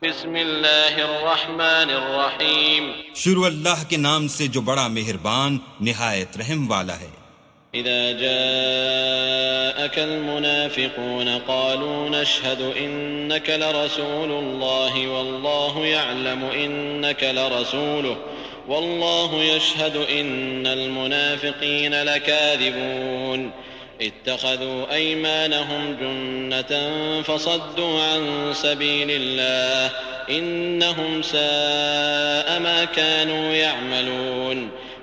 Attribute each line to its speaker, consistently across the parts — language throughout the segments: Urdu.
Speaker 1: بسم اللہ الرحمن الرحیم
Speaker 2: شروع اللہ کے نام سے جو بڑا مہربان نہایت رحم والا ہے۔
Speaker 1: اذا جاءك المنافقون قالوا نشهد انك لرسول الله والله يعلم انك لرسوله والله يشهد ان المنافقين لكاذبون اتخذوا ايمانهم جنة فصدوا عن سبيل الله انهم ساء ما كانوا يعملون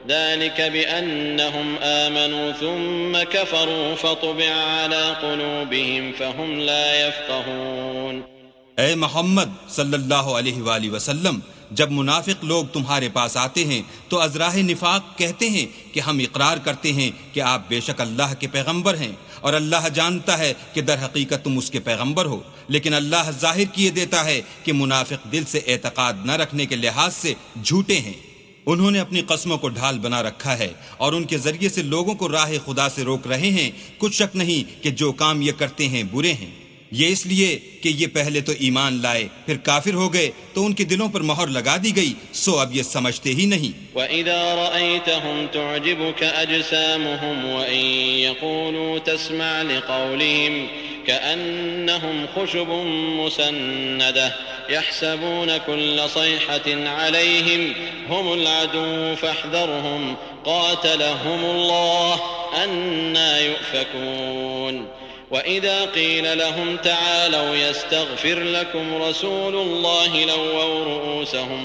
Speaker 1: ذلك بأنهم آمنوا ثم كفروا فطبع على قلوبهم فهم لا يفقهون۔
Speaker 2: اے محمد صلی اللہ علیہ وآلہ وسلم، جب منافق لوگ تمہارے پاس آتے ہیں تو از راہ نفاق کہتے ہیں کہ ہم اقرار کرتے ہیں کہ آپ بے شک اللہ کے پیغمبر ہیں، اور اللہ جانتا ہے کہ در حقیقت تم اس کے پیغمبر ہو، لیکن اللہ ظاہر کیے دیتا ہے کہ منافق دل سے اعتقاد نہ رکھنے کے لحاظ سے جھوٹے ہیں۔ انہوں نے اپنی قسموں کو ڈھال بنا رکھا ہے اور ان کے ذریعے سے لوگوں کو راہ خدا سے روک رہے ہیں۔ کچھ شک نہیں کہ جو کام یہ کرتے ہیں برے ہیں، یہ اس لیے کہ یہ پہلے تو ایمان لائے پھر کافر ہو گئے تو ان کے دلوں پر مہر لگا دی گئی، سو اب یہ سمجھتے ہی نہیں۔
Speaker 1: وَإِذَا رَأَيْتَهُمْ تُعْجِبُكَ أَجْسَامُهُمْ وَإِن يَقُولُوا تَسْمَعْ لِقَوْلِهِمْ كأنهم خشب مسندة يحسبون كل صيحة عليهم هم العدو فاحذرهم قاتلهم الله أنى يؤفكون وإذا قيل لهم تعالوا يستغفر لكم رسول الله لووا رؤوسهم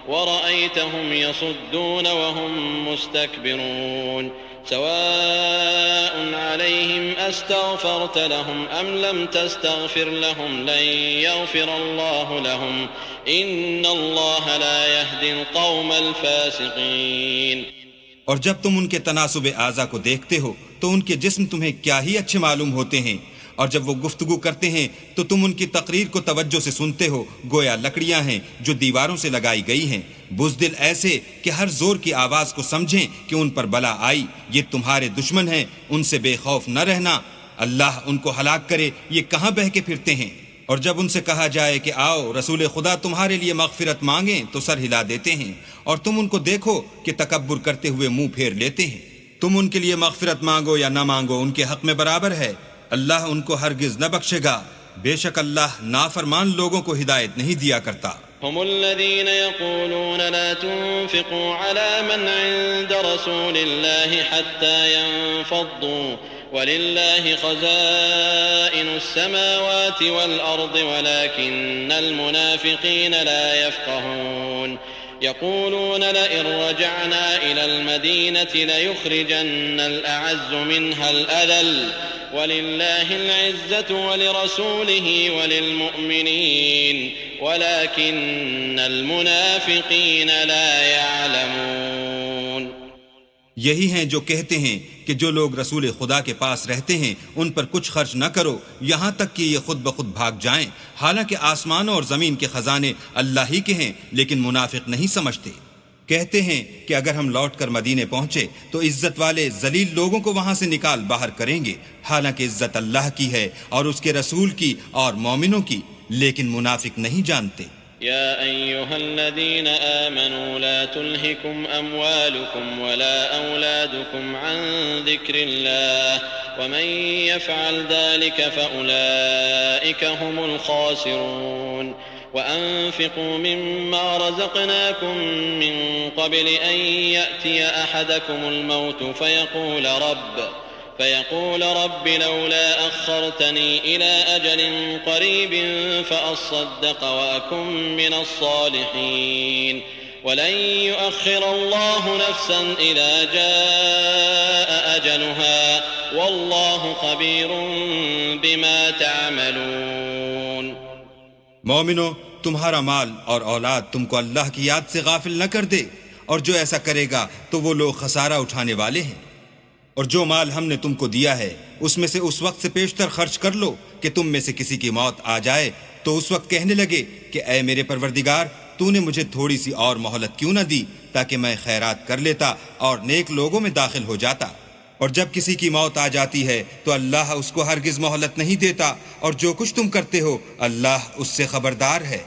Speaker 1: ورأيتهم يصدون وهم مستكبرون سواء عليهم أستغفرت لهم أم لم تستغفر لهم لن يغفر الله لهم إن الله لا يهدي القوم الفاسقين۔
Speaker 2: اور جب تم ان کے تناسب اعضا کو دیکھتے ہو تو ان کے جسم تمہیں کیا ہی اچھے معلوم ہوتے ہیں، اور جب وہ گفتگو کرتے ہیں تو تم ان کی تقریر کو توجہ سے سنتے ہو گویا لکڑیاں ہیں جو دیواروں سے لگائی گئی ہیں، بزدل ایسے کہ ہر زور کی آواز کو سمجھیں کہ ان پر بلا آئی، یہ تمہارے دشمن ہیں، ان سے بے خوف نہ رہنا، اللہ ان کو ہلاک کرے، یہ کہاں بہہ کے پھرتے ہیں۔ اور جب ان سے کہا جائے کہ آؤ رسول خدا تمہارے لیے مغفرت مانگیں تو سر ہلا دیتے ہیں، اور تم ان کو دیکھو کہ تکبر کرتے ہوئے منہ پھیر لیتے ہیں۔ تم ان کے لیے مغفرت مانگو یا نہ مانگو ان کے حق میں برابر ہے، اللہ ان کو ہرگز نہ بخشے گا، بے شک اللہ نافرمان لوگوں کو ہدایت نہیں دیا کرتا۔
Speaker 1: هم الذين يقولون لا تنفقوا على من عند رسول الله حتى ينفضوا ولله خزائن السماوات والأرض ولكن المنافقين لا يفقهون يقولون لئن رجعنا إلى المدينة ليخرجن الأعز منها الأذل ولله العزة ولرسوله وللمؤمنين ولكن المنافقين لا يعلمون۔
Speaker 2: یہی ہیں جو کہتے ہیں کہ جو لوگ رسول خدا کے پاس رہتے ہیں ان پر کچھ خرچ نہ کرو یہاں تک کہ یہ خود بخود بھاگ جائیں، حالانکہ آسمانوں اور زمین کے خزانے اللہ ہی کے ہیں، لیکن منافق نہیں سمجھتے۔ کہتے ہیں کہ اگر ہم لوٹ کر مدینے پہنچے تو عزت والے ذلیل لوگوں کو وہاں سے نکال باہر کریں گے، حالانکہ عزت اللہ کی ہے اور اس کے رسول کی اور مومنوں کی، لیکن منافق نہیں جانتے۔
Speaker 1: يا أيها الذين آمنوا لا تلهكم أموالكم ولا أولادكم عن ذكر الله ومن يفعل ذلك فأولئك هم الخاسرون وأنفقوا مما رزقناكم من قبل أن يأتي أحدكم الموت فيقول رب لولا أخرتني إلى أجل قريب فأصدق وأكن من الصالحين ولن يؤخر الله نفسا إذا جاء أجلها والله خبير بما تعملون۔
Speaker 2: مومنو، تمہارا مال اور اولاد تم کو اللہ کی یاد سے غافل نہ کر دے، اور جو ایسا کرے گا تو وہ لوگ خسارہ اٹھانے والے ہیں۔ اور جو مال ہم نے تم کو دیا ہے اس میں سے اس وقت سے پیشتر خرچ کر لو کہ تم میں سے کسی کی موت آ جائے تو اس وقت کہنے لگے کہ اے میرے پروردگار، تو نے مجھے تھوڑی سی اور مہلت کیوں نہ دی تاکہ میں خیرات کر لیتا اور نیک لوگوں میں داخل ہو جاتا۔ اور جب کسی کی موت آ جاتی ہے تو اللہ اس کو ہرگز مہلت نہیں دیتا، اور جو کچھ تم کرتے ہو اللہ اس سے خبردار ہے۔